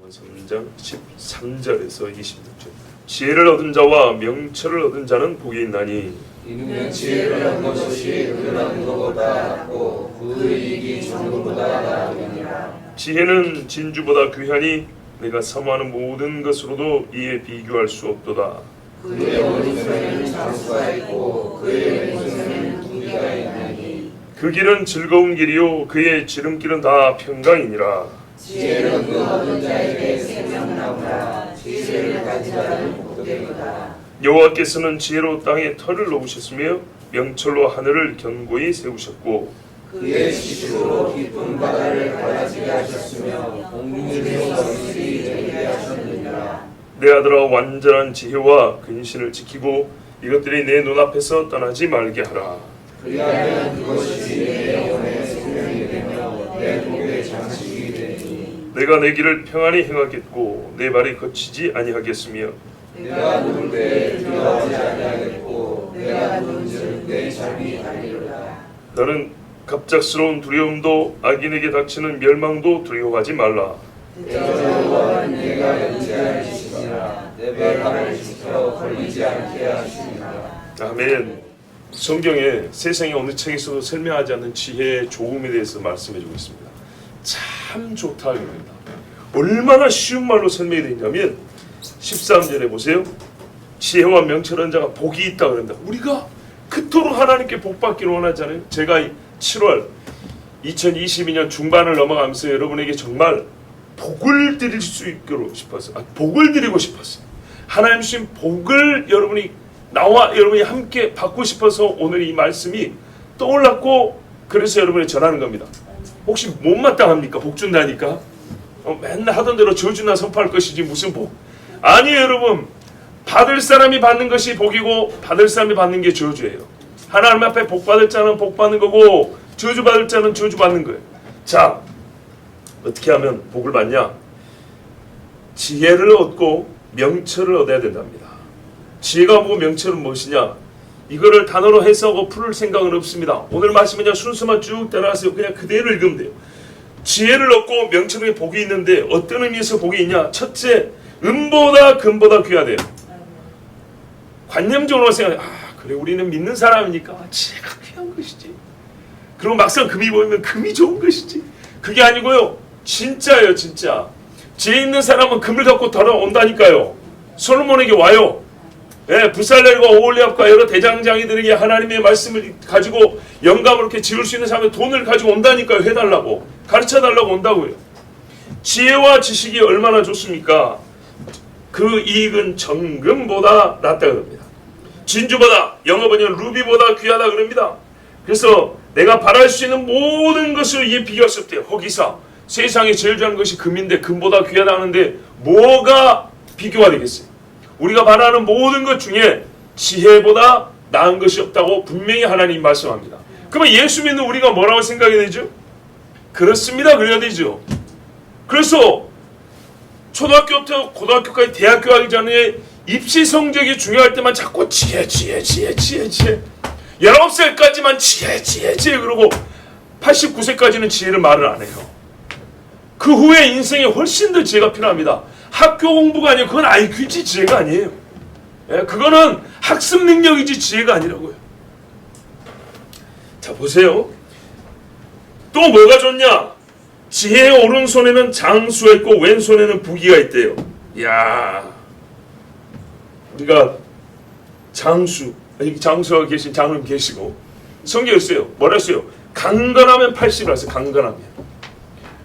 3장 13절에서 26절. 지혜를 얻은 자와 명철을 얻은 자는 복이 있나니 이는 지혜를 얻는 것이 은을 얻는 것보다 낫고 그 이익이 정금보다 나으니라. 지혜는 진주보다 귀하니 내가 사모하는 모든 것으로도 이에 비교할 수 없도다. 그의 오른손에는 장수가 있고 그의 왼손에는 무기가 있나니 그 길은 즐거운 길이요 그의 지름길은 다 평강이니라. 지혜는 그 얻은 자에게 생명나무라. 지혜를 가진 자는 복되리다. 여호와께서는 지혜로 땅에 터를 놓으셨으며 명철로 하늘을 견고히 세우셨고 그의 지식으로 깊은 바다를 갈라지게 하셨으며 공중에서 거슬이 되게 하셨느니라. 내 아들아 완전한 지혜와 근신을 지키고 이것들이 내 눈앞에서 떠나지 말게 하라. 그리하면 그것이 내 영혼의 생명이 되며 내 복의 장식이 되니 내가 내 길을 평안히 행하겠고 내 발이 거치지 아니하겠으며 내가 누울 때 두려워하지 아니하겠고 내가 누운즉 내 잠이 달리로다. 너는 갑작스러운 두려움도 악인에게 닥치는 멸망도 두려워하지 말라. 여호와는 내가 영지할 것이니라. 내 발을 지켜 걸리지 않게 하시니라. 아멘. 성경에 세상의 어느 책에서도 설명하지 않는 지혜의 조음에 대해서 말씀해주고 있습니다. 참 좋다 이겁니다. 얼마나 쉬운 말로 설명이 되냐면 13절에 보세요. 지혜와 명철한 자가 복이 있다 그런다. 우리가 그토록 하나님께 복받기를 원하잖아요. 제가 7월 2022년 중반을 넘어가면서 여러분에게 정말 복을 드릴 수 있도록 싶었어요. 복을 드리고 싶었어요. 하나님 주신 복을 여러분이 나와 여러분이 함께 받고 싶어서 오늘 이 말씀이 떠올랐고 그래서 여러분이 전하는 겁니다. 혹시 못마땅합니까? 복 준다니까? 맨날 하던 대로 저주나 선포할 것이지 무슨 복? 아니에요 여러분. 받을 사람이 받는 것이 복이고 받을 사람이 받는 게 저주예요. 하나님 앞에 복 받을 자는 복 받는 거고 저주 받을 자는 저주 받는 거예요. 자, 어떻게 하면 복을 받냐? 지혜를 얻고 명철을 얻어야 된답니다. 지혜가 뭐고 명철은 무엇이냐? 이거를 단어로 해석하고 풀을 생각은 없습니다. 오늘 말씀은 그냥 순서만 쭉 따라가세요. 그냥 그대로 읽으면 돼요. 지혜를 얻고 명철에 복이 있는데 어떤 의미에서 복이 있냐? 첫째, 은보다 금보다 귀하대요. 관념적으로 생각해. 그래 우리는 믿는 사람이니까 지혜가 귀한 것이지. 그리고 막상 금이 보이면 금이 좋은 것이지. 그게 아니고요. 진짜예요 진짜. 지혜 있는 사람은 금을 갖고 돌아온다니까요. 솔로몬에게 와요. 예, 부살렐과 오홀리압과 여러 대장장이들에게 하나님의 말씀을 가지고 영감을 이렇게 지을 수 있는 사람이 돈을 가지고 온다니까요. 해달라고. 가르쳐달라고 온다고요. 지혜와 지식이 얼마나 좋습니까? 그 이익은 정금보다 낫다 그럽니다. 진주보다, 영어 번역은 루비보다 귀하다 그럽니다. 그래서 내가 바랄 수 있는 모든 것을 이에 비교할 수 없대요. 거기서 세상에 제일 좋아하는 것이 금인데 금보다 귀하다 하는데 뭐가 비교가 되겠어요? 우리가 바라는 모든 것 중에 지혜보다 나은 것이 없다고 분명히 하나님 말씀합니다. 그러면 예수 믿는 우리가 뭐라고 생각이 되죠? 그렇습니다. 그래야 되죠. 그래서 초등학교부터 고등학교까지 대학교 가기 전에 입시 성적이 중요할 때만 자꾸 지혜 19살까지만 지혜 그러고 89세까지는 지혜를 말을 안 해요. 그 후에 인생에 훨씬 더 지혜가 필요합니다. 학교 공부가 아니에요. 그건 IQ지 지혜가 아니에요. 예, 그거는 학습 능력이지 지혜가 아니라고요. 자 보세요. 또 뭐가 좋냐? 지혜의 오른손에는 장수가 있고 왼손에는 부귀가 있대요. 이야, 우리가 장수가 계신 장로님 계시고 성경에 있어요. 뭐라 했어요? 강건하면 80이라 했어요. 강건하면.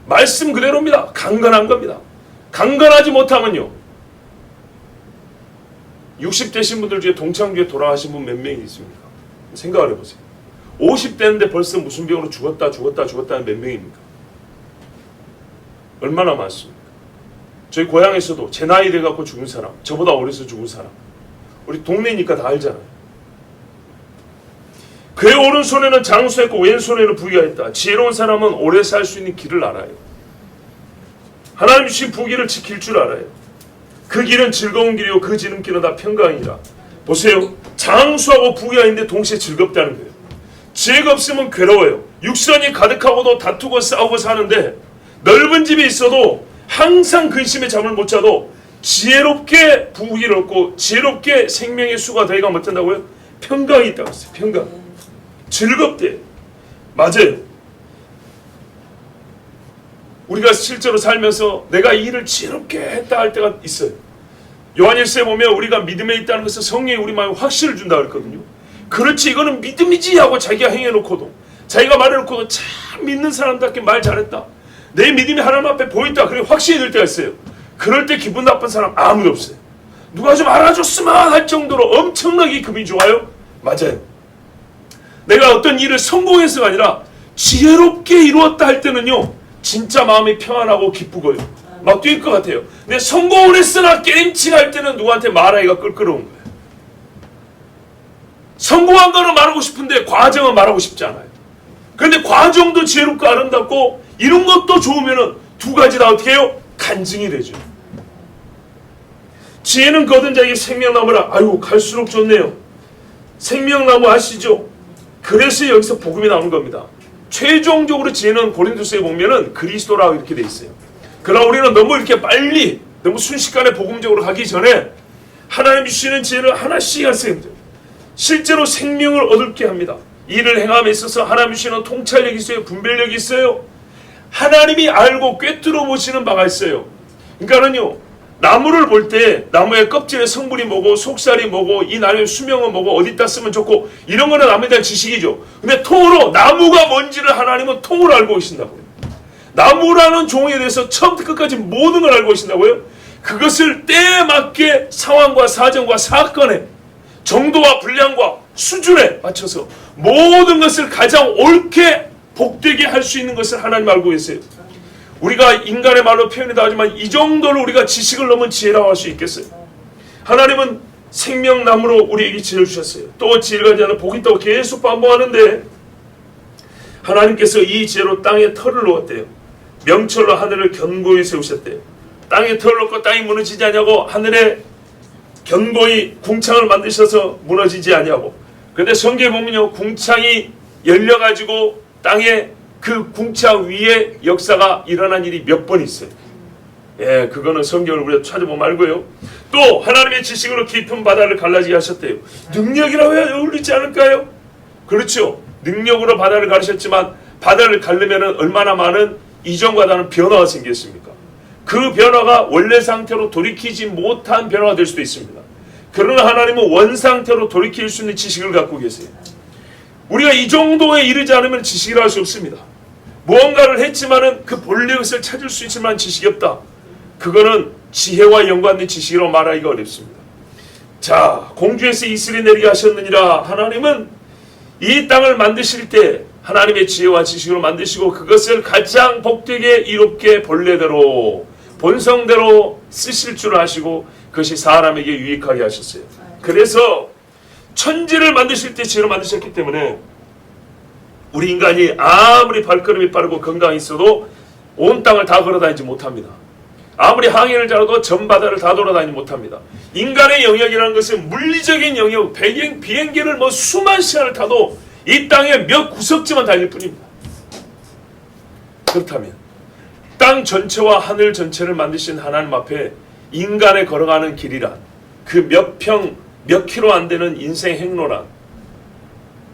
말씀 그대로입니다. 강건한 겁니다. 강건하지 못하면요. 60 되신 분들 중에 동창교회 돌아가신 분 몇 명이 있습니까? 생각을 해보세요. 50대인데 벌써 무슨 병으로 죽었다 몇 명입니까? 얼마나 많습니까? 저희 고향에서도 제 나이 돼갖고 죽은 사람, 저보다 어려서 죽은 사람, 우리 동네니까 다 알잖아요. 그의 오른손에는 장수가 있고 왼손에는 부귀가 있다. 지혜로운 사람은 오래 살 수 있는 길을 알아요. 하나님 주신 부귀를 지킬 줄 알아요. 그 길은 즐거운 길이요 그 지름길은 다 평강이라. 보세요. 장수하고 부귀가 있는데 동시에 즐겁다는 거예요. 지혜가 없으면 괴로워요. 육선이 가득하고도 다투고 싸우고 사는데 넓은 집이 있어도 항상 근심에 잠을 못 자도 지혜롭게 부귀를 얻고 지혜롭게 생명의 수가 더해가면 어쩐다고요? 평강이 있다고 했어요. 평강. 즐겁대. 맞아요. 우리가 실제로 살면서 내가 이 일을 지혜롭게 했다 할 때가 있어요. 요한일서에 보면 우리가 믿음에 있다는 것은 성령이 우리 마음에 확신을 준다 그랬거든요. 그렇지 이거는 믿음이지 하고 자기가 행해놓고도 자기가 말해놓고도 참 믿는 사람답게 말 잘했다. 내 믿음이 하나님 앞에 보인다. 그래 확신이 들 때가 있어요. 그럴 때 기분 나쁜 사람 아무도 없어요. 누가 좀 알아줬으면 할 정도로 엄청나게 기분이 좋아요. 맞아요. 내가 어떤 일을 성공해서가 아니라 지혜롭게 이루었다 할 때는요 진짜 마음이 평안하고 기쁘고요 막 뛸 것 같아요. 근데 성공을 했으나 게임칭 할 때는 누구한테 말하기가 껄끄러운 거예요. 성공한 거는 말하고 싶은데 과정은 말하고 싶지 않아요. 그런데 과정도 지혜롭고 아름답고 이런 것도 좋으면은 두 가지 다 어떻게 해요? 간증이 되죠. 지혜는 거둔 자에게 생명나무라. 아유 갈수록 좋네요. 생명나무 아시죠? 그래서 여기서 복음이 나오는 겁니다. 최종적으로 지혜는 고린도서에 보면은 그리스도라고 이렇게 돼 있어요. 그러나 우리는 너무 이렇게 빨리 너무 순식간에 복음적으로 가기 전에 하나님 주시는 지혜를 하나씩 할 수 있는 실제로 생명을 얻게 합니다. 일을 행함에 있어서 하나님 주시는 통찰력이 있어요. 분별력이 있어요. 하나님이 알고 꿰뚫어 보시는 바가 있어요. 그러니까는요 나무를 볼 때 나무의 껍질의 성분이 뭐고 속살이 뭐고 이 나무의 수명은 뭐고 어디다 쓰면 좋고 이런 거는 나무에 대한 지식이죠. 근데 통으로 나무가 뭔지를 하나님은 통으로 알고 계신다고요. 나무라는 종에 대해서 처음부터 끝까지 모든 걸 알고 계신다고요. 그것을 때에 맞게 상황과 사정과 사건에 정도와 분량과 수준에 맞춰서 모든 것을 가장 옳게 복되게 할 수 있는 것을 하나님 알고 계세요. 우리가 인간의 말로 표현이다 하지만 이 정도로 우리가 지식을 넘은 지혜라고 할 수 있겠어요. 하나님은 생명나무로 우리에게 지혜를 주셨어요. 또 지혜를 가지 않은 복이 있다고 계속 반복하는데 하나님께서 이 지혜로 땅에 털을 놓았대요. 명철로 하늘을 견고히 세우셨대요. 땅에 털을 놓고 땅이 무너지지 않냐고 하늘에 견고히 궁창을 만드셔서 무너지지 않냐고. 그런데 성경에 보면요 궁창이 열려가지고 땅에 그 궁창 위에 역사가 일어난 일이 몇 번 있어요. 예, 그거는 성경을 우리가 찾아보면 알고요. 또 하나님의 지식으로 깊은 바다를 갈라지게 하셨대요. 능력이라고 해야 어울리지 않을까요? 그렇죠. 능력으로 바다를 가르셨지만 바다를 가르면은 얼마나 많은 이전과 다른 변화가 생겼습니까? 그 변화가 원래 상태로 돌이키지 못한 변화가 될 수도 있습니다. 그러나 하나님은 원상태로 돌이킬 수 있는 지식을 갖고 계세요. 우리가 이 정도에 이르지 않으면 지식이라 할 수 없습니다. 무언가를 했지만은 그 본래 것을 찾을 수 있지만 지식이 없다. 그거는 지혜와 연관된 지식이라고 말하기가 어렵습니다. 자, 공주에서 이슬이 내리게 하셨느니라. 하나님은 이 땅을 만드실 때 하나님의 지혜와 지식으로 만드시고 그것을 가장 복되게 이롭게 본래대로 본성대로 쓰실 줄 아시고 그것이 사람에게 유익하게 하셨어요. 그래서 천지를 만드실 때 지혜로 만드셨기 때문에 우리 인간이 아무리 발걸음이 빠르고 건강히 있어도 온 땅을 다 걸어다니지 못합니다. 아무리 항해를 잘해도 전 바다를 다 돌아다니지 못합니다. 인간의 영역이라는 것은 물리적인 영역, 비행기를 뭐 수만 시간을 타도 이 땅의 몇 구석지만 달릴 뿐입니다. 그렇다면 땅 전체와 하늘 전체를 만드신 하나님 앞에 인간의 걸어가는 길이란 그 몇 평, 몇 킬로 안 되는 인생 행로란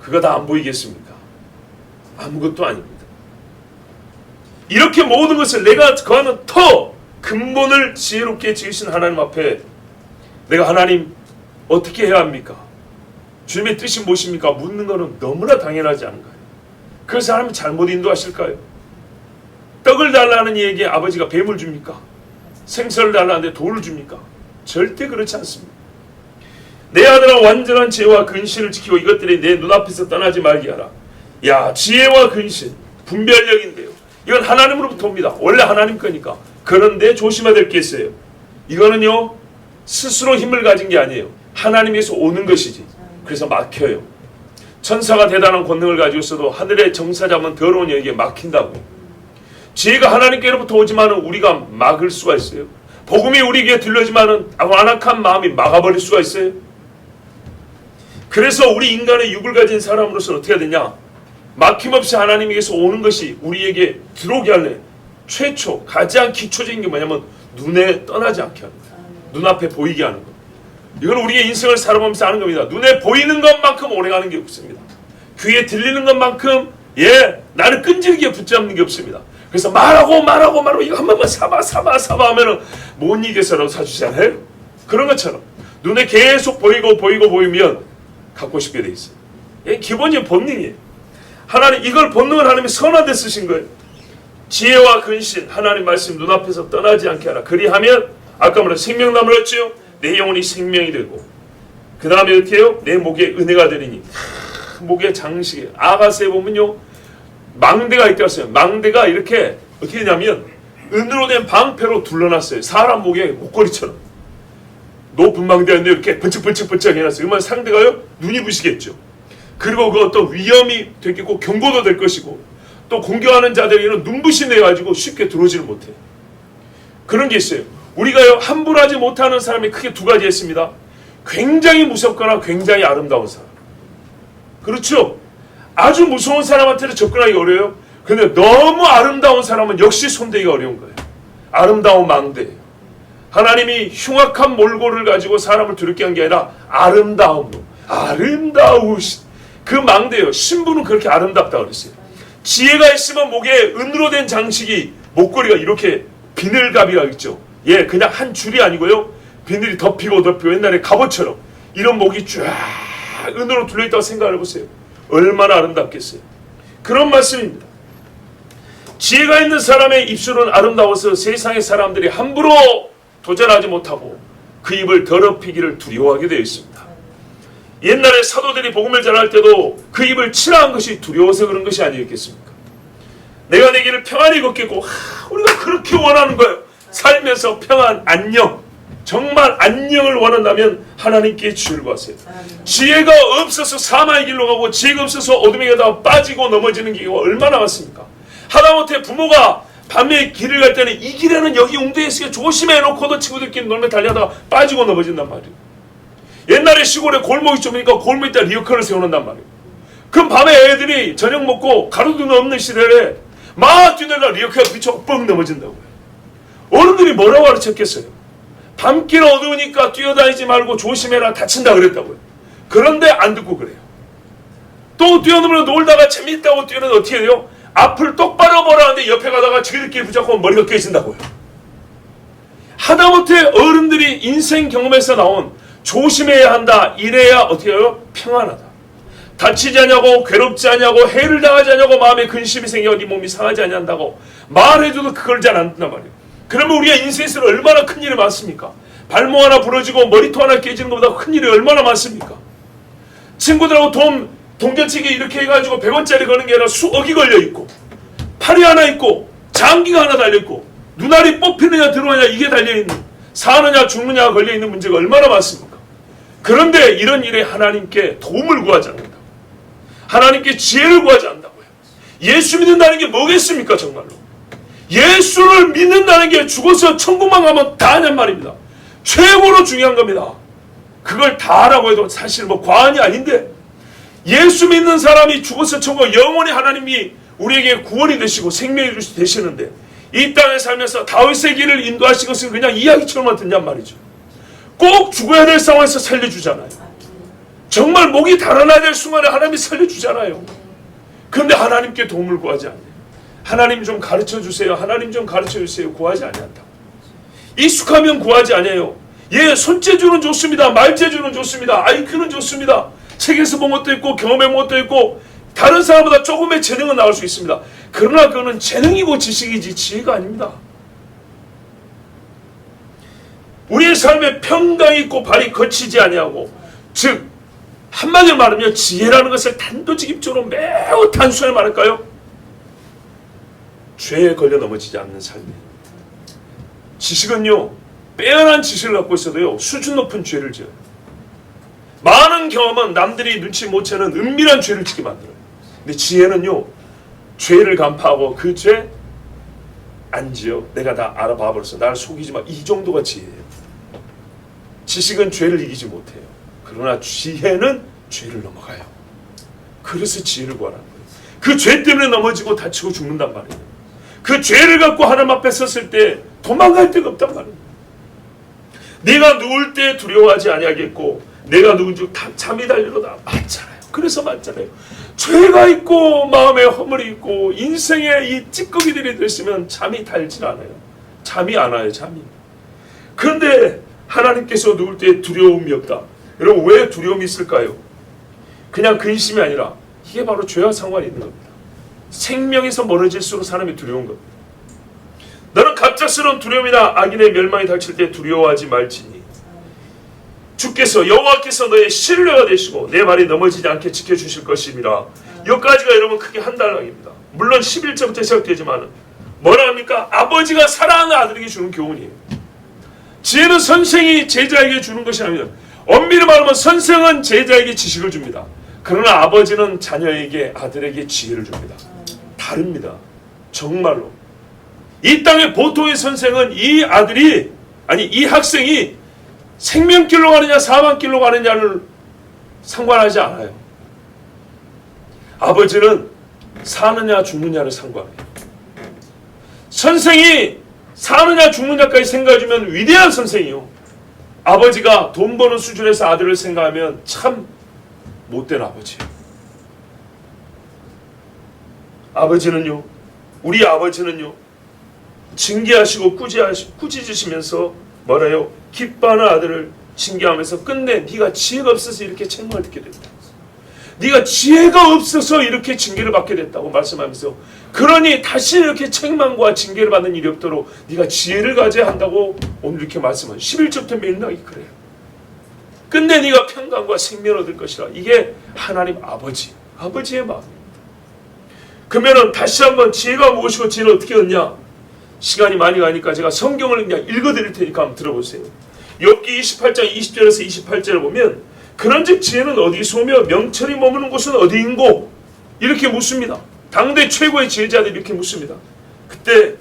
그거 다 안 보이겠습니까? 아무것도 아닙니다. 이렇게 모든 것을 내가 거하는 터 근본을 지혜롭게 지으신 하나님 앞에 내가 하나님 어떻게 해야 합니까? 주님의 뜻이 무엇입니까? 묻는 것은 너무나 당연하지 않은가요? 그래서 하나님 잘못 인도하실까요? 떡을 달라는 이에게 아버지가 뱀을 줍니까? 생선을 달라는데 돌을 줍니까? 절대 그렇지 않습니다. 내 아들아 완전한 지혜와 근신을 지키고 이것들이 내 눈앞에서 떠나지 말게 하라. 야, 지혜와 근신, 분별력인데요. 이건 하나님으로부터 옵니다. 원래 하나님 거니까. 그런데 조심해야 될 게 있어요. 이거는요 스스로 힘을 가진 게 아니에요. 하나님에서 오는 것이지. 그래서 막혀요. 천사가 대단한 권능을 가지고 있어도 하늘의 정사자면 더러운 영에게 막힌다고. 지혜가 하나님께로부터 오지만 우리가 막을 수가 있어요. 복음이 우리에게 들려지만 완악한 마음이 막아버릴 수가 있어요. 그래서 우리 인간의 육을 가진 사람으로서 어떻게 해야 되냐? 막힘없이 하나님에게서 오는 것이 우리에게 들어오게 하는 최초 가장 기초적인 게 뭐냐면 눈에 떠나지 않게 하는 거예요. 눈앞에 보이게 하는 거. 이걸 우리의 인생을 살아보면서 하는 겁니다. 눈에 보이는 것만큼 오래가는 게 없습니다. 귀에 들리는 것만큼 나를 끈질기게 붙잡는 게 없습니다. 그래서 말하고 이거 한 번만 사봐 하면은 못 이겨서라도 사주잖아요. 그런 것처럼 눈에 계속 보이면 갖고 싶게 돼 있어요. 이게 기본적인 본능이에요. 하나님 이걸 본능을 하나님이 선한 데 쓰신 거예요. 지혜와 근신 하나님 말씀 눈앞에서 떠나지 않게 하라. 그리하면 아까 말한 생명나무를 얻지요. 내 영혼이 생명이 되고 그 다음에 어떻게 해요? 내 목에 은혜가 되리니 목에 장식에 아가서에 보면요 망대가 있다고 했어요. 망대가 이렇게 어떻게 되냐면 은으로 된 방패로 둘러놨어요. 사람 목에 목걸이처럼 높은 망대인데 이렇게 번쩍번쩍 해놨어요. 그러면 상대가요 눈이 부시겠죠. 그리고 그 어떤 위험이 되겠고 경고도 될 것이고 또 공격하는 자들에게는 눈부신 돼가지고 쉽게 들어오지를 못해요. 그런 게 있어요. 우리가요 함부로 하지 못하는 사람이 크게 두 가지 있습니다. 굉장히 무섭거나 굉장히 아름다운 사람. 그렇죠? 아주 무서운 사람한테는 접근하기 어려워요. 근데 너무 아름다운 사람은 역시 손대기가 어려운 거예요. 아름다운 망대예요. 하나님이 흉악한 몰골을 가지고 사람을 두렵게 한 게 아니라 아름다움으로 아름다우신 그 망대예요. 신부는 그렇게 아름답다고 그랬어요. 지혜가 있으면 목에 은으로 된 장식이 목걸이가 이렇게 비늘갑이라 있죠. 그냥 한 줄이 아니고요. 비늘이 덮이고 옛날에 갑옷처럼 이런 목이 쫙 은으로 둘러있다고 생각을 해보세요. 얼마나 아름답겠어요. 그런 말씀입니다. 지혜가 있는 사람의 입술은 아름다워서 세상의 사람들이 함부로 도전하지 못하고 그 입을 더럽히기를 두려워하게 되어 있습니다. 옛날에 사도들이 복음을 전할 때도 그 입을 치라한 것이 두려워서 그런 것이 아니었겠습니까? 내가 내 길을 평안히 걷겠고 우리가 그렇게 원하는 거예요. 살면서 평안, 안녕, 정말 안녕을 원한다면 하나님께 지혜를 구하세요. 지혜가 없어서 사망의 길로 가고 지혜가 없어서 어둠의 길에 빠지고 넘어지는 경우가 얼마나 많습니까? 하다못해 부모가 밤에 길을 갈 때는 이 길에는 여기 웅덩이 있으니까 조심해 놓고도 친구들끼리 놀며 달려다가 빠지고 넘어진단 말이에요. 옛날에 시골에 골목이 좁으니까 골목에다 리어카를 세워놓는단 말이에요. 그럼 밤에 애들이 저녁 먹고 가로등 없는 시대에 막 뛰놀다 리어카가 부딪혀서 뻥 넘어진다고요. 어른들이 뭐라고 가르쳤겠어요? 밤길 어두우니까 뛰어다니지 말고 조심해라 다친다 그랬다고요. 그런데 안 듣고 그래요. 또 뛰어넘으려 놀다가 재밌다고 뛰어는 어떻게 해요? 앞을 똑바로 보라는데 옆에 가다가 지들끼리 붙잡고 머리가 깨진다고요. 하다못해 어른들이 인생 경험에서 나온 조심해야 한다 이래야 어떻게 해요? 평안하다. 다치지 않냐고 괴롭지 않냐고 해를 당하지 않냐고 마음에 근심이 생겨 네 몸이 상하지 않냐고 말해줘도 그걸 잘 안 듣단 말이에요. 그러면 우리가 인생에서 얼마나 큰 일이 많습니까? 발목 하나 부러지고 머리통 하나 깨지는 것보다 큰 일이 얼마나 많습니까? 친구들하고 동전치기 이렇게 해가지고 100원짜리 거는 게 아니라 수억이 걸려있고 팔이 하나 있고 장기가 하나 달려있고 눈알이 뽑히느냐 들어오느냐 이게 달려있는 사느냐 죽느냐가 걸려있는 문제가 얼마나 많습니까? 그런데 이런 일에 하나님께 도움을 구하지 않는다. 하나님께 지혜를 구하지 않는다고요. 예수 믿는다는 게 뭐겠습니까 정말로? 예수를 믿는다는 게 죽어서 천국만 가면 다 하냔 말입니다. 최고로 중요한 겁니다. 그걸 다 하라고 해도 사실 뭐 과언이 아닌데 예수 믿는 사람이 죽어서 천국 영원히 하나님이 우리에게 구원이 되시고 생명이 되시는데 이 땅에 살면서 다윗의 길을 인도하신 것은 그냥 이야기처럼만 듣냔 말이죠. 꼭 죽어야 될 상황에서 살려주잖아요. 정말 목이 달아나야 될 순간에 하나님이 살려주잖아요. 그런데 하나님께 도움을 구하지 않아요. 하나님 좀 가르쳐주세요. 하나님 좀 가르쳐주세요. 구하지 아니한다. 익숙하면 구하지 않아요. 손재주는 좋습니다. 말재주는 좋습니다. IQ는 좋습니다. 책에서 본 것도 있고 경험해 본 것도 있고 다른 사람보다 조금의 재능은 나올 수 있습니다. 그러나 그거는 재능이고 지식이지 지혜가 아닙니다. 우리의 삶에 평강이 있고 발이 거치지 아니하고 즉 한마디로 말하면 지혜라는 것을 단도직입적으로 매우 단순하게 말할까요? 죄에 걸려 넘어지지 않는 삶이에요. 지식은요 빼어난 지식을 갖고 있어도요 수준 높은 죄를 지어요. 많은 경험은 남들이 눈치 못 채는 은밀한 죄를 짓게 만들어요. 근데 지혜는요 죄를 간파하고 그 죄 안 지어 내가 다 알아봐 버렸어. 나를 속이지 마. 이 정도가 지혜예요. 지식은 죄를 이기지 못해요. 그러나 지혜는 죄를 넘어가요. 그래서 지혜를 구하라는 거예요. 그 죄 때문에 넘어지고 다치고 죽는단 말이에요. 그 죄를 갖고 하나님 앞에 섰을 때 도망갈 데가 없단 말입니다. 내가 누울 때 두려워하지 아니하겠고 내가 누군 줄 잠이 달리로다. 맞잖아요. 그래서 맞잖아요. 죄가 있고 마음에 허물이 있고 인생에 이 찌꺼기들이 들으시면 잠이 달질 않아요. 잠이 안 와요. 잠이. 그런데 하나님께서 누울 때 두려움이 없다. 여러분 왜 두려움이 있을까요? 그냥 근심이 아니라 이게 바로 죄와 상관이 있는 겁니다. 생명에서 멀어질수록 사람이 두려운 겁니다. 너는 갑작스러운 두려움이나 악인의 멸망이 닥칠 때 두려워하지 말지니 주께서 여호와께서 너의 신뢰가 되시고 내 말이 넘어지지 않게 지켜주실 것입니다. 여기까지가 여러분 크게 한 단락입니다. 물론 11절부터 시작되지만 뭐라 합니까? 아버지가 사랑하는 아들에게 주는 교훈이에요. 지혜는 선생이 제자에게 주는 것이 아니라 엄밀히 말하면 선생은 제자에게 지식을 줍니다. 그러나 아버지는 자녀에게 아들에게 지혜를 줍니다. 다릅니다. 정말로. 이 땅의 보통의 선생은 이 아들이 아니 이 학생이 생명길로 가느냐 사망길로 가느냐를 상관하지 않아요. 아버지는 사느냐 죽느냐를 상관해요. 선생이 사느냐 죽느냐까지 생각해주면 위대한 선생이요. 아버지가 돈 버는 수준에서 아들을 생각하면 참 못된 아버지예요. 아버지는요, 우리 아버지는요, 징계하시고 꾸짖으시면서 뭐래요? 기뻐하는 아들을 징계하면서 끝내 네가 지혜가 없어서 이렇게 책망을 듣게 됐다. 네가 지혜가 없어서 이렇게 징계를 받게 됐다고 말씀하면서 그러니 다시 이렇게 책망과 징계를 받는 일이 없도록 네가 지혜를 가져야 한다고 오늘 이렇게 말씀하죠. 11절부터 맥락이 그래요. 끝내 네가 평강과 생명을 얻을 것이라. 이게 하나님 아버지의 마음입니다. 그러면은 다시 한번 지혜가 무엇이고 지혜는 어떻게 얻냐? 시간이 많이 가니까 제가 성경을 그냥 읽어드릴 테니까 한번 들어보세요. 욥기 28장 20절에서 28절을 보면 그런즉 지혜는 어디서 오며 명철이 머무는 곳은 어디인고? 이렇게 묻습니다. 당대 최고의 지혜자들이 이렇게 묻습니다. 그때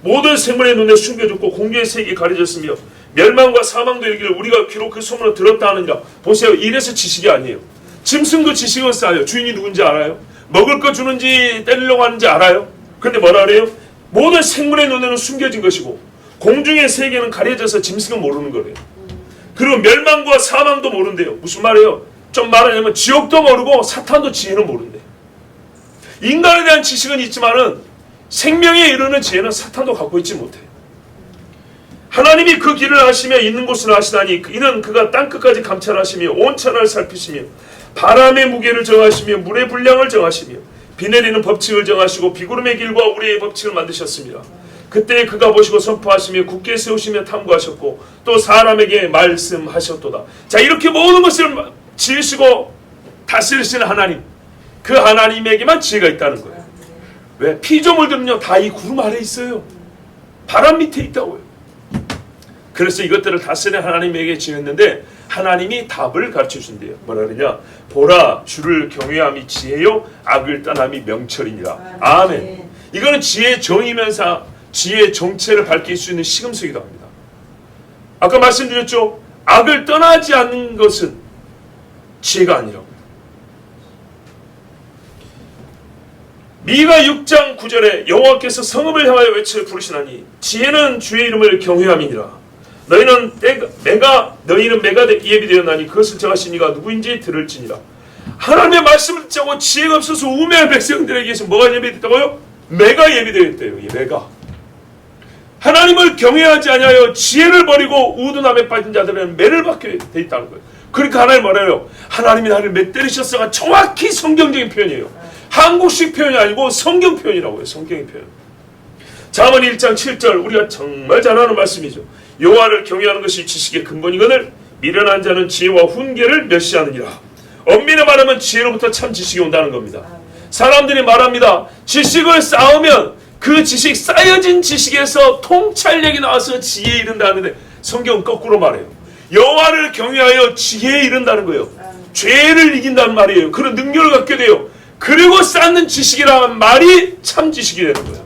모든 생물의 눈에 숨겨졌고 공중의 색이 가려졌으며 멸망과 사망도 이르기를 우리가 귀로 그 소문을 들었다 하느니라. 보세요. 이래서 지식이 아니에요. 짐승도 지식은 쌓아요. 주인이 누군지 알아요. 먹을 거 주는지 때리려고 하는지 알아요. 그런데 뭐라 그래요? 모든 생물의 눈에는 숨겨진 것이고 공중의 세계는 가려져서 짐승은 모르는 거래요. 그리고 멸망과 사망도 모른대요. 무슨 말이에요? 좀 말하자면 지옥도 모르고 사탄도 지혜는 모른대요. 인간에 대한 지식은 있지만은 생명에 이르는 지혜는 사탄도 갖고 있지 못해요. 하나님이 그 길을 아시며 있는 곳을 아시다니 이는 그가 땅끝까지 감찰하시며 온 천하를 살피시며 바람의 무게를 정하시며 물의 분량을 정하시며 비 내리는 법칙을 정하시고 비구름의 길과 우리의 법칙을 만드셨습니다. 그때 그가 보시고 선포하시며 굳게 세우시며 탐구하셨고 또 사람에게 말씀하셨도다. 자, 이렇게 모든 것을 지으시고 다스리시는 하나님, 그 하나님에게만 지혜가 있다는 거예요. 왜? 피조물들은요 다 이 구름 아래 있어요. 바람 밑에 있다고요. 그래서 이것들을 다스리는 하나님에게 지었는데 하나님이 답을 가르쳐 주신대요. 뭐라 그러냐? 보라, 주를 경외함이 지혜요 악을 떠남이 명철이니라. 아멘. 이거는 지혜의 정의면서 지혜의 정체를 밝힐 수 있는 시금석이기도 합니다. 아까 말씀드렸죠? 악을 떠나지 않는 것은 지혜가 아니라고. 미가 6장 9절에 여호와께서 성읍을 향하여 외쳐 부르시나니 지혜는 주의 이름을 경외함이니라. 너희는 매가 예비되었나니 그것을 정하신 이가 누구인지 들을지니라. 하나님의 말씀을 듣자고 지혜가 없어서 우매한 백성들에게서 뭐가 예비됐다고요? 매가 예비되었대요. 매가. 하나님을 경외하지 아니하여 지혜를 버리고 우둔함에 빠진 자들은 매를 받게 돼 있다는 거예요. 그러니까 하나님 뭐래요? 하나님이 나를 매 때리셨어가 정확히 성경적인 표현이에요. 한국식 표현이 아니고 성경 표현이라고요. 성경의 표현. 잠언 1장 7절 우리가 정말 잘 아는 말씀이죠. 여호와를 경외하는 것이 지식의 근본이거늘 미련한 자는 지혜와 훈계를 멸시하느니라. 엄밀히 말하면 지혜로부터 참 지식이 온다는 겁니다. 사람들이 말합니다. 지식을 쌓으면 그 지식 쌓여진 지식에서 통찰력이 나와서 지혜에 이른다는데 성경은 거꾸로 말해요. 여호와를 경외하여 지혜에 이른다는 거예요. 죄를 이긴다는 말이에요. 그런 능력을 갖게 돼요. 그리고 쌓는 지식이라는 말이 참 지식이 되는 거예요.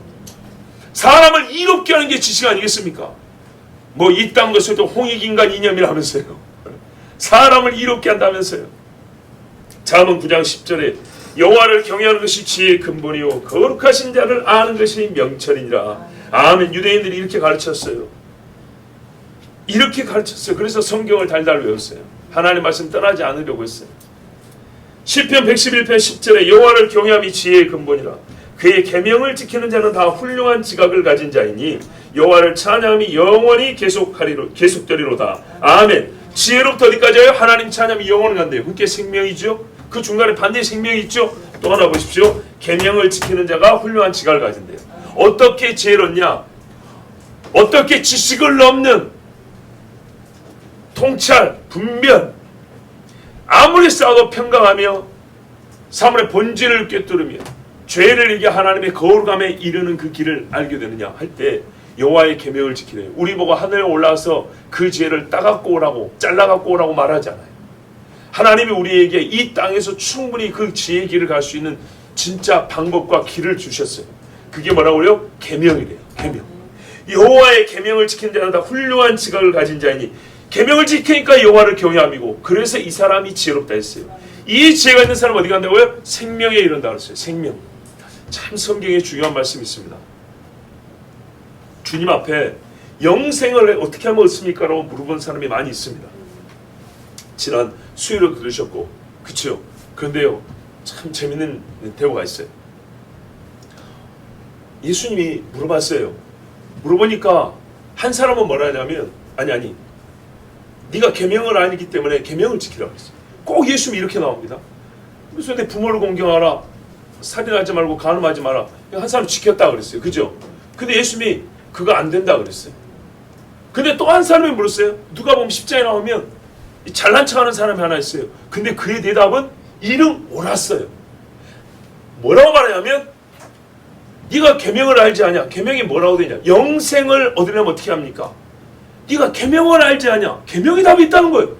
사람을 이롭게 하는 게 지식 아니겠습니까? 뭐 이딴 것에도 홍익인간 이념이라면서요. 사람을 이롭게 한다면서요. 잠언 9장 10절에 여호와를 경외하는 것이 지혜의 근본이요 거룩하신 자를 아는 것이 명철이니라. 아멘. 유대인들이 이렇게 가르쳤어요. 이렇게 가르쳤어요. 그래서 성경을 달달 외웠어요. 하나님 말씀 떠나지 않으려고 했어요. 시편 111편 10절에 여호와를 경외함이 지혜의 근본이라. 그의 계명을 지키는 자는 다 훌륭한 지각을 가진 자이니 여호와를 찬양함이 영원히 계속되리로다. 아멘. 지혜로부터 어디까지요? 하나님 찬양이 영원히 간대요. 그게 생명이죠. 그 중간에 반드시 생명이 있죠. 또 하나 보십시오. 계명을 지키는 자가 훌륭한 지각을 가진대요. 어떻게 지혜롭냐? 어떻게 지식을 넘는 통찰, 분별, 아무리 싸워도 평강하며 사물의 본질을 꿰뚫으며 죄를 이겨 하나님의 거룩함에 이르는 그 길을 알게 되느냐 할 때 여호와의 계명을 지키래요. 우리 보고 하늘에 올라와서 그 죄를 따갖고 오라고 잘라갖고 오라고 말하지 않아요. 하나님이 우리에게 이 땅에서 충분히 그 지혜의 길을 갈 수 있는 진짜 방법과 길을 주셨어요. 그게 뭐라고요? 계명이래요. 계명. 여호와의 계명을 지키는 자는 다 훌륭한 지각을 가진 자이니 계명을 지키니까 여호와를 경외함이고 그래서 이 사람이 지혜롭다 했어요. 이 지혜가 있는 사람은 어디 간다고요? 생명에 이른다 그랬어요. 생명. 참 성경에 중요한 말씀이 있습니다. 주님 앞에 영생을 어떻게 하면 얻습니까? 라고 물어본 사람이 많이 있습니다. 지난 수요일에 들으셨고 그치요? 그런데요 참 재밌는 대화가 있어요. 예수님이 물어봤어요. 물어보니까 한 사람은 뭐라 하냐면 아니 네가 계명을 아니기 때문에 계명을 지키라고 했어요. 꼭 예수님이 이렇게 나옵니다. 그래서 내 부모를 공경하라, 살인하지 말고 간음하지 마라. 한 사람 지켰다 그랬어요. 그죠? 근데 예수님이 그거 안 된다 그랬어요. 근데 또 한 사람이 물었어요. 누가 보면 10장에 나오면 잘난 척하는 사람이 하나 있어요. 근데 그의 대답은 이는 옳았어요. 뭐라고 말하냐면 네가 계명을 알지 않냐? 계명이 뭐라고 되냐? 영생을 얻으려면 어떻게 합니까? 네가 계명을 알지 않냐? 계명이 답이 있다는 거예요.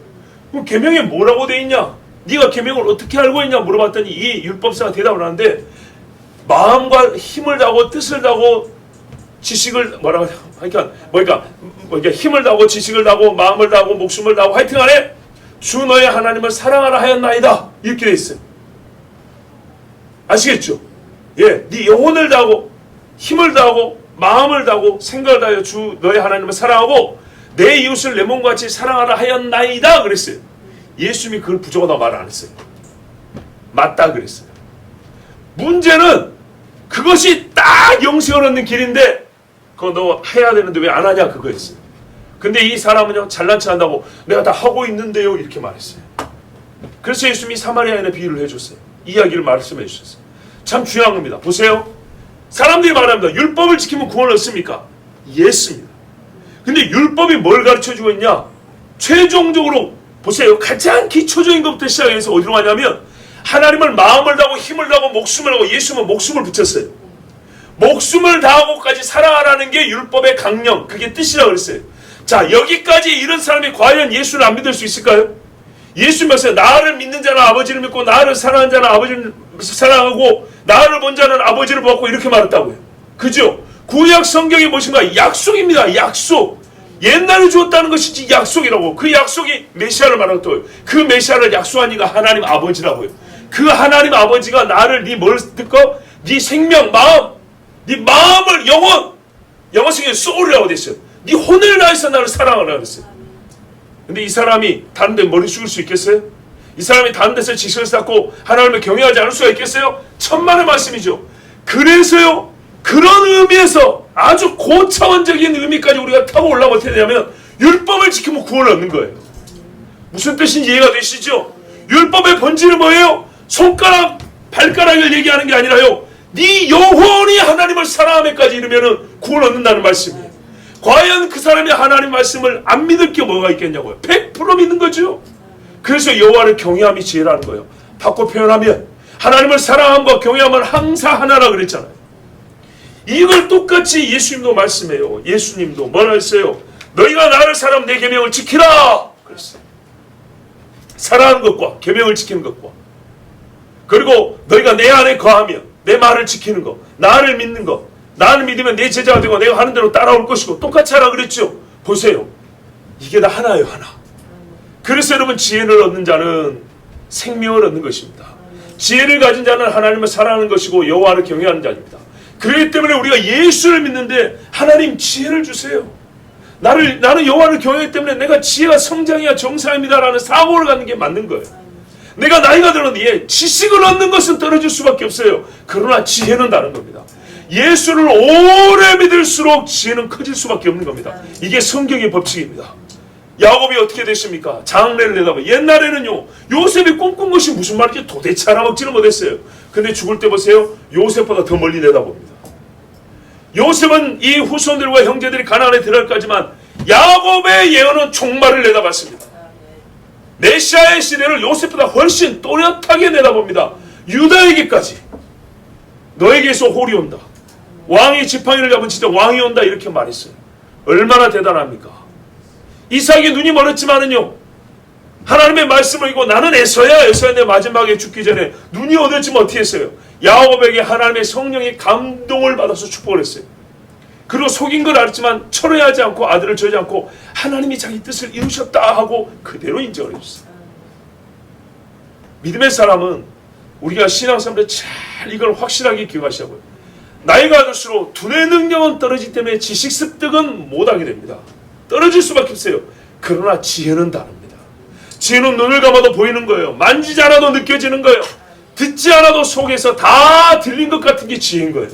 그럼 계명에 뭐라고 돼 있냐? 네가 계명을 어떻게 알고 있냐 물어봤더니 이 율법사가 대답을 하는데 마음과 힘을 다하고 뜻을 다하고 지식을 뭐라고 그러니까 힘을 다하고 지식을 다하고 마음을 다하고 목숨을 다하고 하여튼간에 주 너의 하나님을 사랑하라 하였나이다 이렇게 돼 있어요. 아시겠죠? 예, 네 영혼을 다하고 힘을 다하고 마음을 다하고 생각을 다하여 주 너의 하나님을 사랑하고 내 이웃을 내 몸과 같이 사랑하라 하였나이다 그랬어요. 예수님이 그걸 부정하다 말 안 했어요. 맞다 그랬어요. 문제는 그것이 딱 영생을 얻는 길인데 그거 너 해야 되는데 왜 안 하냐 그거였어요. 근데 이 사람은요 잘난 체 한다고 내가 다 하고 있는데요 이렇게 말했어요. 그래서 예수님이 사마리아인의 비유를 해줬어요. 이야기를 말씀해 주셨어요. 참 중요한 겁니다. 보세요. 사람들이 말합니다. 율법을 지키면 구원을 얻습니까? 예스입니다. 근데 율법이 뭘 가르쳐주고 있냐? 최종적으로 보세요. 가장 기초적인 것부터 시작해서 어디로 가냐면 하나님을 마음을 다하고 힘을 다하고 목숨을 다하고 예수님은 목숨을 붙였어요. 목숨을 다하고까지 사랑하라는 게 율법의 강령, 그게 뜻이라고 그랬어요. 자, 여기까지 이런 사람이 과연 예수를 안 믿을 수 있을까요? 예수님 말씀 나를 믿는 자는 아버지를 믿고 나를 사랑하는 자는 아버지를 사랑하고 나를 본 자는 아버지를 보았고 이렇게 말했다고요. 그죠? 구약 성경이 무엇인가? 약속입니다. 약속. 옛날에 주었다는 것이지 약속이라고. 그 약속이 메시아를 말했다고요. 그 메시아를 약속한 이가 하나님 아버지라고요. 그 하나님 아버지가 나를 네 뭘 듣고? 네 생명, 마음, 네 마음을 영어 성경에 soul이라고 됐어요. 네 혼을 다해서 나를 사랑하라 그랬어요. 근데 이 사람이 다른 데 머리 숙일 수 있겠어요? 이 사람이 다른 데서 지식을 쌓고 하나님을 경외하지 않을 수가 있겠어요? 천만의 말씀이죠. 그래서요 그런 의미에서 아주 고차원적인 의미까지 우리가 타고 올라가면 어떻게 되냐면 율법을 지키면 구원을 얻는 거예요. 무슨 뜻인지 이해가 되시죠? 율법의 본질은 뭐예요? 손가락, 발가락을 얘기하는 게 아니라요. 네 영혼이 하나님을 사랑함에까지 이르면은 구원을 얻는다는 말씀이에요. 과연 그 사람이 하나님 말씀을 안 믿을 게 뭐가 있겠냐고요. 100% 믿는 거죠. 그래서 여호와를 경외함이 지혜라는 거예요. 바꿔 표현하면 하나님을 사랑함과 경외함은 항상 하나라 그랬잖아요. 이걸 똑같이 예수님도 말씀해요. 예수님도 뭐라 했어요? 너희가 나를 사랑하면 내 계명을 지키라 그랬어요. 사랑하는 것과 계명을 지키는 것과 그리고 너희가 내 안에 거하며 내 말을 지키는 것, 나를 믿는 것, 나를 믿으면 내 제자가 되고 내가 하는 대로 따라올 것이고 똑같이 하라 그랬죠. 보세요. 이게 다 하나예요. 하나. 그래서 여러분 지혜를 얻는 자는 생명을 얻는 것입니다. 지혜를 가진 자는 하나님을 사랑하는 것이고 여호와를 경외하는 자입니다. 그렇기 때문에 우리가 예수를 믿는데 하나님 지혜를 주세요. 나는 여호와를 경외하기 때문에 내가 지혜가 성장해야 정상입니다라는 사고를 갖는 게 맞는 거예요. 내가 나이가 들었는데 지식을 얻는 것은 떨어질 수밖에 없어요. 그러나 지혜는 다른 겁니다. 예수를 오래 믿을수록 지혜는 커질 수밖에 없는 겁니다. 이게 성경의 법칙입니다. 야곱이 어떻게 됐습니까? 장래를 내다봐. 옛날에는요, 요셉이 꿈꾼 것이 무슨 말인지 도대체 알아먹지는 못했어요. 근데 죽을 때 보세요. 요셉보다 더 멀리 내다봅니다. 요셉은 이 후손들과 형제들이 가나안에 들어갈까지만 야곱의 예언은 종말을 내다봤습니다. 메시아의 시대를 요셉보다 훨씬 또렷하게 내다봅니다. 유다에게까지 너에게서 홀이 온다. 왕이 지팡이를 잡은 진짜 왕이 온다 이렇게 말했어요. 얼마나 대단합니까? 이삭이 눈이 멀었지만은요, 하나님의 말씀을 읽고 나는 에서야 내 마지막에 죽기 전에 눈이 어두워지면 어떻게 했어요? 야곱에게 하나님의 성령의 감동을 받아서 축복을 했어요. 그리고 속인 걸 알았지만 철회하지 않고 아들을 저지 않고 하나님이 자기 뜻을 이루셨다 하고 그대로 인정을 해줬어요. 믿음의 사람은 우리가 신앙생활을 잘 이걸 확실하게 기억하시라고요. 나이가 들수록 두뇌 능력은 떨어지기 때문에 지식 습득은 못하게 됩니다. 떨어질 수밖에 없어요. 그러나 지혜는 다릅니다. 지혜는 눈을 감아도 보이는 거예요. 만지지 않아도 느껴지는 거예요. 듣지 않아도 속에서 다 들린 것 같은 게 지혜인 거예요.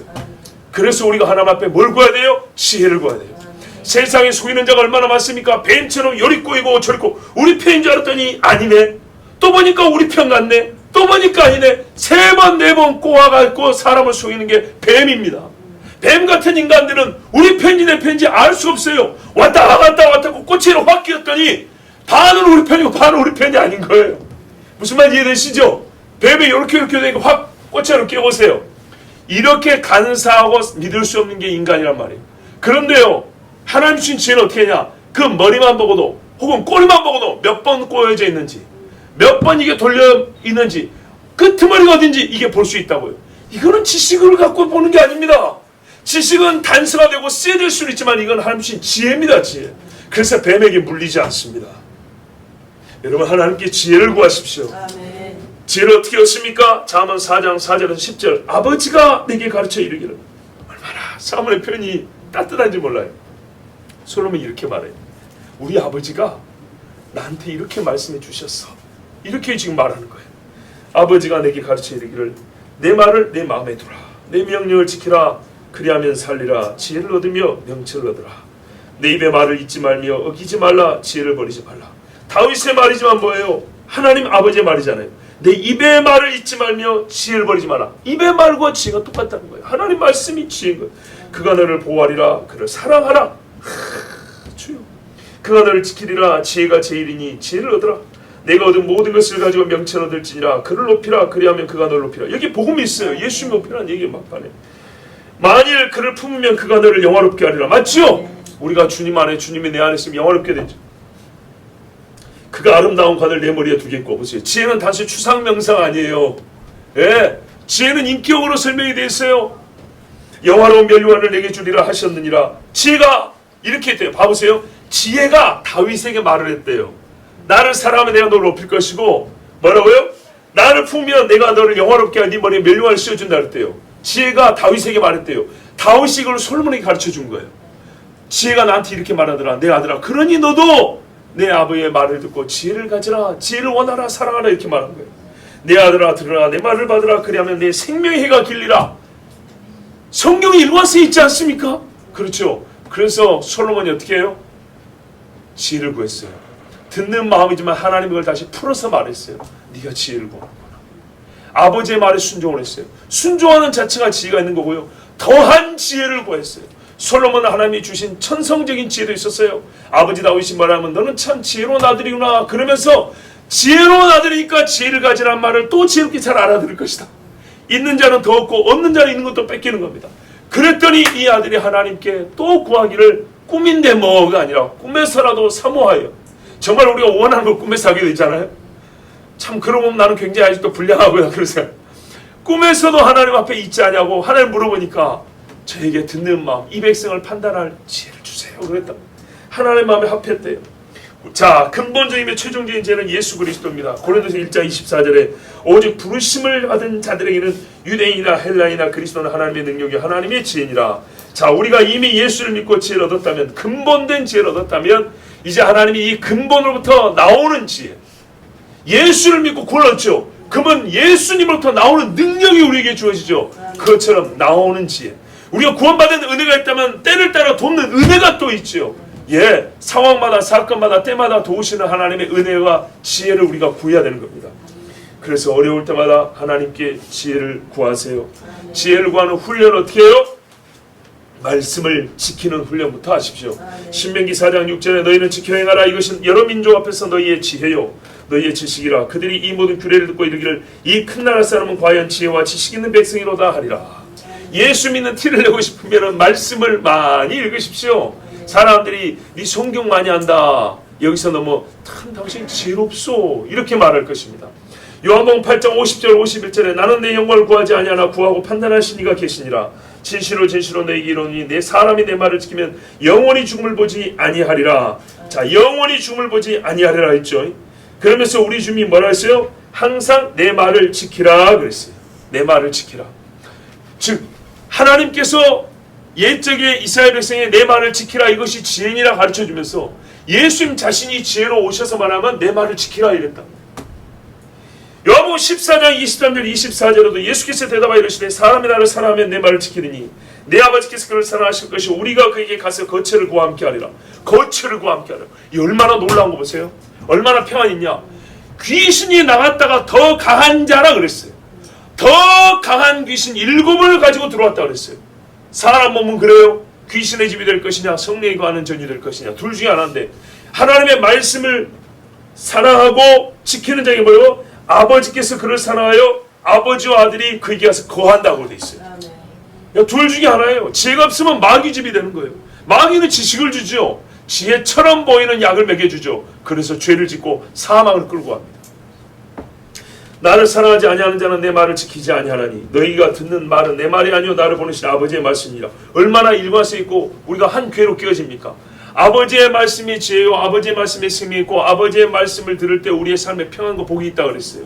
그래서 우리가 하나님 앞에 뭘 구해야 돼요? 지혜를 구해야 돼요. 세상에 속이는 자가 얼마나 많습니까? 뱀처럼 요리 꼬이고 저리 꼬 우리 편인 줄 알았더니 아니네. 또 보니까 우리 편 같네. 또 보니까 아니네. 3번 4번 꼬아갖고 사람을 속이는 게 뱀입니다. 뱀 같은 인간들은 우리 편지 내 편지 알 수 없어요. 왔다 갔다 꼬치로 확 끼었더니 반은 우리 편이고 반은 우리 편이 아닌 거예요. 무슨 말인지 이해되시죠? 뱀이 이렇게 되니까 확 꼬치로 끼워보세요. 이렇게 간사하고 믿을 수 없는 게 인간이란 말이에요. 그런데요, 하나님 주신 지혜는 어떻게 하냐? 그 머리만 보고도 혹은 꼬리만 보고도 몇 번 꼬여져 있는지, 몇 번 이게 돌려 있는지, 끄트머리가 어딘지 이게 볼 수 있다고요. 이거는 지식을 갖고 보는 게 아닙니다. 지식은 단서화되고 쓰여질 수는 있지만 이건 하나님 주신 지혜입니다. 지혜. 그래서 뱀에게 물리지 않습니다. 여러분, 하나님께 지혜를 구하십시오. 아멘. 지혜를 어떻게 얻습니까? 잠언 4장 4절에서 10절. 아버지가 내게 가르쳐 이르기를. 얼마나 사문의 표현이 따뜻한지 몰라요. 솔로몬이 이렇게 말해요. 우리 아버지가 나한테 이렇게 말씀해 주셨어. 이렇게 지금 말하는 거예요. 아버지가 내게 가르쳐 이르기를 내 말을 내 마음에 두라. 내 명령을 지키라. 그리하면 살리라. 지혜를 얻으며 명철을 얻으라. 내 입의 말을 잊지 말며 어기지 말라. 지혜를 버리지 말라. 다윗의 말이지만 뭐예요? 하나님 아버지의 말이잖아요. 내 입의 말을 잊지 말며 지혜를 버리지 마라. 입의 말과 지혜가 똑같다는 거예요. 하나님 말씀이 지혜인 거예요. 그가 너를 보호하리라. 그를 사랑하라. 주여. 그가 너를 지키리라. 지혜가 제일이니 지혜를 얻으라. 내가 얻은 모든 것을 가지고 명철을 얻을지니라. 그를 높이라. 그리하면 그가 너를 높이라. 여기 복음이 있어요. 예수 높이라는 얘기 막판에. 만일 그를 품으면 그가 너를 영화롭게 하리라. 맞죠? 우리가 주님 안에, 주님이 내 안에 있으면 영화롭게 되죠. 그가 아름다운 관을 내 머리에 두겠고. 보세요. 지혜는 단순히 추상명상 아니에요. 예, 지혜는 인격으로 설명이 되어 있어요. 영화로운 멸류관을 내게 주리라 하셨느니라. 지혜가 이렇게 돼요. 봐보세요. 지혜가 다윗에게 말을 했대요. 나를 사랑하면 내가 너를 높일 것이고, 뭐라고요? 나를 품으면 내가 너를 영화롭게 하여 네 머리에 멸류관을 씌워준다 그랬대요. 지혜가 다윗에게 말했대요. 다윗이 이걸 솔로몬에게 가르쳐 준 거예요. 지혜가 나한테 이렇게 말하더라. 내 아들아, 그러니 너도 내 아버지의 말을 듣고 지혜를 가지라. 지혜를 원하라. 사랑하라. 이렇게 말한 거예요. 내 아들아, 들으라. 내 말을 받으라. 그리하면 내 생명의 해가 길리라. 성경이 일관성 있지 않습니까? 그렇죠. 그래서 솔로몬이 어떻게 해요? 지혜를 구했어요. 듣는 마음이지만 하나님이 그걸 다시 풀어서 말했어요. 네가 지혜를 구하는구나. 아버지의 말에 순종을 했어요. 순종하는 자체가 지혜가 있는 거고요. 더한 지혜를 구했어요. 솔로몬은 하나님이 주신 천성적인 지혜도 있었어요. 아버지 다윗이 말하면 너는 참 지혜로운 아들이구나. 그러면서 지혜로운 아들이니까 지혜를 가지란 말을 또 지혜롭게 잘 알아들을 것이다. 있는 자는 더 얻고 없는 자는 있는 것도 뺏기는 겁니다. 그랬더니 이 아들이 하나님께 또 구하기를 꿈인데 뭐가 아니라 꿈에서라도 사모하여. 정말 우리가 원하는 걸 꿈에서 하게 되잖아요. 참 그러고 보면 나는 굉장히 아직도 불량하고요. 그러세요. 꿈에서도 하나님 앞에 있지 않냐고 하나님 물어보니까 저에게 듣는 마음, 이 백성을 판단할 지혜를 주세요. 그랬다. 하나님 마음에 합했대요. 자, 근본적이며 최종적인 죄는 예수 그리스도입니다. 고린도서 1장 24절에 오직 부르심을 받은 자들에게는 유대인이나 헬라인이나 그리스도는 하나님의 능력이 하나님의 지혜니라. 자, 우리가 이미 예수를 믿고 지혜를 얻었다면, 근본된 지혜를 얻었다면, 이제 하나님이 이 근본으로부터 나오는 지혜, 예수를 믿고 구원했죠. 그러면 예수님으로부터 나오는 능력이 우리에게 주어지죠. 그것처럼 나오는 지혜, 우리가 구원받은 은혜가 있다면 때를 따라 돕는 은혜가 또 있죠. 예, 상황마다 사건마다 때마다 도우시는 하나님의 은혜와 지혜를 우리가 구해야 되는 겁니다. 그래서 어려울 때마다 하나님께 지혜를 구하세요. 지혜를 구하는 훈련은 어떻게 해요? 말씀을 지키는 훈련부터 하십시오. 신명기 4장 6절에 너희는 지켜 행하라. 이것은 여러 민족 앞에서 너희의 지혜요 너희의 지식이라. 그들이 이 모든 규례를 듣고 이르기를 이 큰 나라 사람은 과연 지혜와 지식 있는 백성이로다 하리라. 예수 믿는 티를 내고 싶으면 말씀을 많이 읽으십시오. 사람들이 네 성경 많이 한다, 여기서 너무 참 당신 지혜롭소, 이렇게 말할 것입니다. 요한복음 8장 50절 51절에 나는 내 영광을 구하지 아니하나 구하고 판단하신 이가 계시니라. 진실로 진실로 너희에게 이르노니 내 사람이 내 말을 지키면 영원히 죽음을 보지 아니하리라. 자, 영원히 죽음을 보지 아니하리라 했죠. 그러면서 우리 주님이 뭐라 했어요? 항상 내 말을 지키라 그랬어요. 내 말을 지키라. 즉 하나님께서 옛적에 이스라엘 백성의 내 말을 지키라, 이것이 지혜니라 가르쳐주면서 예수님 자신이 지혜로 오셔서 말하면 내 말을 지키라 이랬다. 요한복음 14장 23절 24절에도 예수께서 대답하여 이르시되 사람이 나를 사랑하면 내 말을 지키리니 내 아버지께서 그를 사랑하실 것이 우리가 그에게 가서 거처를 구하 함께 하리라. 거처를 구하 함께 하리라. 이 얼마나 놀라운 거 보세요. 얼마나 평안이 있냐. 귀신이 나갔다가 더 강한 자라 그랬어요. 더 강한 귀신 7을 가지고 들어왔다 그랬어요. 사람 몸은 그래요. 귀신의 집이 될 것이냐 성령이 거하는 전이 될 것이냐, 둘 중에 하나인데 하나님의 말씀을 사랑하고 지키는 자가 뭐예요? 아버지께서 그를 사랑하여 아버지와 아들이 그에게 가서 거한다고 돼 있어요. 둘 중에 하나예요. 지혜가 없으면 마귀 집이 되는 거예요. 마귀는 지식을 주죠. 지혜처럼 보이는 약을 먹여주죠. 그래서 죄를 짓고 사망을 끌고 갑니다. 나를 사랑하지 아니하는 자는 내 말을 지키지 아니하나니 너희가 듣는 말은 내 말이 아니요 나를 보내신 아버지의 말씀이라. 얼마나 일관성 있고 우리가 한 궤로 끼어집니까? 아버지의 말씀이 지혜요 아버지의 말씀에 승리 있고 아버지의 말씀을 들을 때 우리의 삶에 평안과 복이 있다고 그랬어요.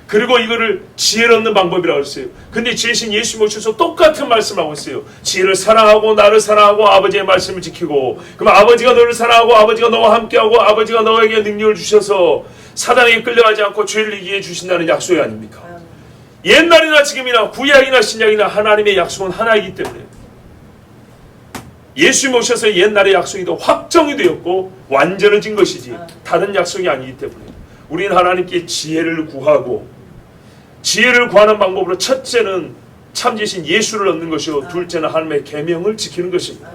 그리고 이거를 지혜를 얻는 방법이라고 했어요. 근데 지혜신 예수 모셔서 똑같은 말씀을 하고 있어요. 지혜를 사랑하고 나를 사랑하고 아버지의 말씀을 지키고, 그럼 아버지가 너를 사랑하고 아버지가 너와 함께하고 아버지가 너에게 능력을 주셔서 사단에게 끌려가지 않고 죄를 이기게 해주신다는 약속이 아닙니까? 옛날이나 지금이나 구약이나 신약이나 하나님의 약속은 하나이기 때문에 예수 모셔서 옛날의 약속이 더 확정이 되었고 완전해진 것이지 다른 약속이 아니기 때문에 우리는 하나님께 지혜를 구하고, 지혜를 구하는 방법으로 첫째는 참지신 예수를 얻는 것이고 둘째는 하나님의 계명을 지키는 것입니다.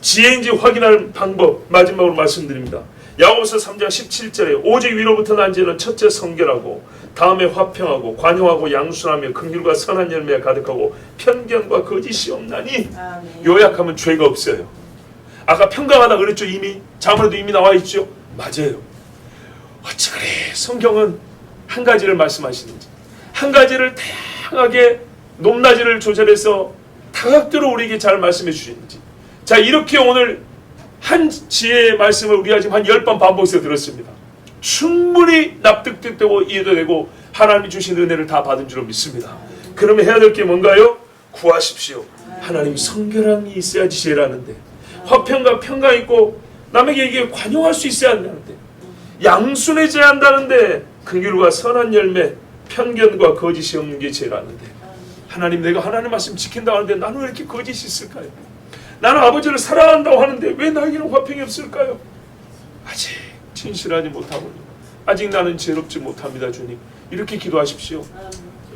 지혜인지 확인할 방법 마지막으로 말씀드립니다. 야고보서 3장 17절에 오직 위로부터 난 지혜는 첫째 성결하고 다음에 화평하고 관용하고 양순하며 긍휼과 선한 열매가 가득하고 편견과 거짓이 없나니. 요약하면 죄가 없어요. 아까 평강하다 그랬죠. 이미 자문에도 이미 나와 있죠. 맞아요. 어찌 그래 성경은 한 가지를 말씀하시는지, 한 가지를 다양하게 높낮이를 조절해서 다각도로 우리에게 잘 말씀해 주시는지. 자, 이렇게 오늘 한 지혜의 말씀을 우리가 지금 한 10번 반복해서 들었습니다. 충분히 납득되고 이해도 되고 하나님이 주신 은혜를 다 받은 줄로 믿습니다. 그러면 해야 될 게 뭔가요? 구하십시오. 하나님 성결함이 있어야지 지혜라는데, 화평과 평강 있고 남에게 이게 관용할 수 있어야 한다는데, 양순해져야 한다는데, 긍휼과 선한 열매, 편견과 거짓이 없는 게 지혜라는데, 하나님 내가 하나님 말씀 지킨다고 하는데 나는 왜 이렇게 거짓이 있을까요? 나는 아버지를 사랑한다고 하는데 왜 나에게는 화평이 없을까요? 아직 진실하지 못하군요. 아직 나는 지혜롭지 못합니다. 주님, 이렇게 기도하십시오.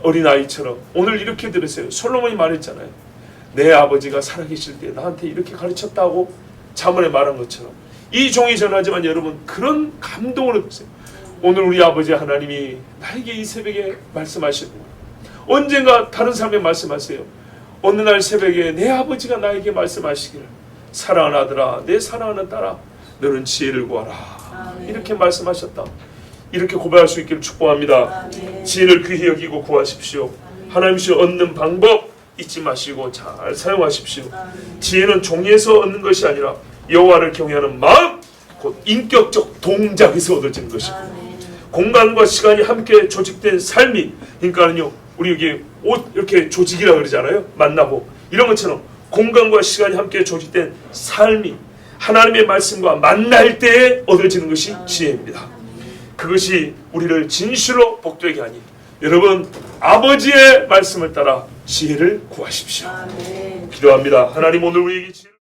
어린아이처럼 오늘 이렇게 들으세요. 솔로몬이 말했잖아요. 내 아버지가 살아계실 때 나한테 이렇게 가르쳤다고 자문에 말한 것처럼 이 종이 전하지만 여러분 그런 감동을 받으세요. 오늘 우리 아버지 하나님이 나에게 이 새벽에 말씀하시고 언젠가 다른 사람에게 말씀하세요. 어느 날 새벽에 내 아버지가 나에게 말씀하시기를 사랑하는 아들아, 내 사랑하는 딸아, 너는 지혜를 구하라. 이렇게 말씀하셨다. 이렇게 고백할 수 있기를 축복합니다. 지혜를 귀히 여기고 구하십시오. 하나님이 얻는 방법 잊지 마시고 잘 사용하십시오. 지혜는 종에서 얻는 것이 아니라 여호와를 경외하는 마음, 곧 곧 인격적 동작에서 얻어지는 것입니다. 공간과 시간이 함께 조직된 삶이, 그러니까는요, 우리 여기 옷 이렇게 조직이라 그러잖아요. 만나고 이런 것처럼 공간과 시간이 함께 조직된 삶이 하나님의 말씀과 만날 때에 얻어지는 것이 지혜입니다. 그것이 우리를 진실로 복되게 하니 여러분 아버지의 말씀을 따라 지혜를 구하십시오. 기도합니다. 하나님 오늘 우리에게 지혜를